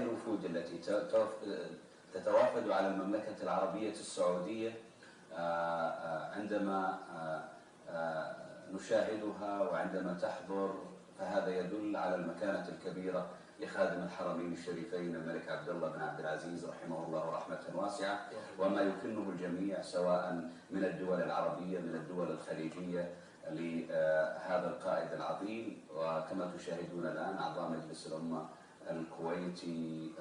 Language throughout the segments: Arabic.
الوفود التي تتوافد على المملكة العربية السعودية عندما نشاهدها وعندما تحضر، فهذا يدل على المكانة الكبيرة لخادم الحرمين الشريفين الملك عبد الله بن عبد العزيز رحمه الله رحمة واسعة، وما يكنه الجميع سواء من الدول العربية من الدول الخليجية لهذا القائد العظيم. وكما تشاهدون الآن أعضاء مجلس الأمة الكويتي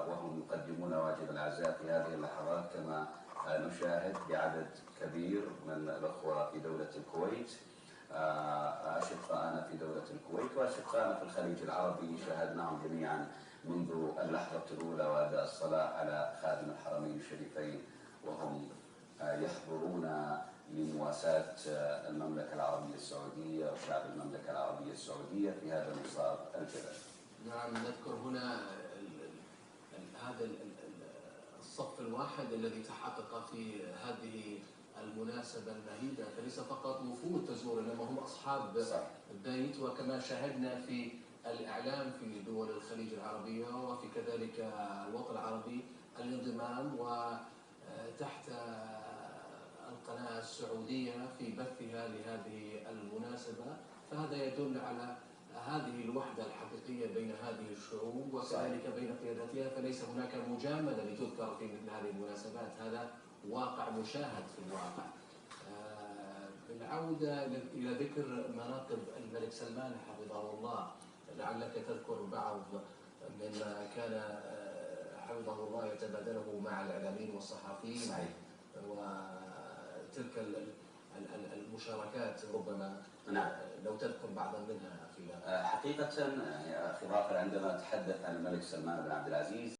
وهم يقدمون واجب العزاء في هذه اللحظات، كما نشاهد بعدد كبير من الأخوة في دولة الكويت، أشقائنا في دولة الكويت وأشقائنا في الخليج العربي، شاهدناهم جميعا منذ اللحظة الأولى وأداء الصلاة على خادم الحرمين الشريفين، وهم يحضرون لمواساة المملكة العربية السعودية وشعب المملكة العربية السعودية في هذا المصاب الجلل. نعم، نذكر هنا هذا الصف الواحد الذي تحقق في هذه المناسبة المهيبة، فليس فقط وفود تزور إنما هم أصحاب البيت، وكما شاهدنا في الإعلام في دول الخليج العربية وفي كذلك الوطن العربي الانضمام وتحت القناة السعودية في بثها لهذه المناسبة، فهذا يدل على هذه الوحدة الحقيقية بين هذه الشعوب وكذلك بين قيادتها، فليس هناك مجاملة لتذكر في مثل هذه المناسبات، هذا واقع مشاهد في الواقع. بالعودة إلى ذكر مناقب الملك سلمان حفظه الله، لعلك تذكر بعض مما كان حفظه الله يتبادله مع الإعلاميين والصحفيين. صحيح. وتلك المشاركات ربما نعم. لو تذكر بعضا منها أخي. حقيقة يا أخي ظافر، عندما تحدث عن الملك سلمان بن عبد العزيز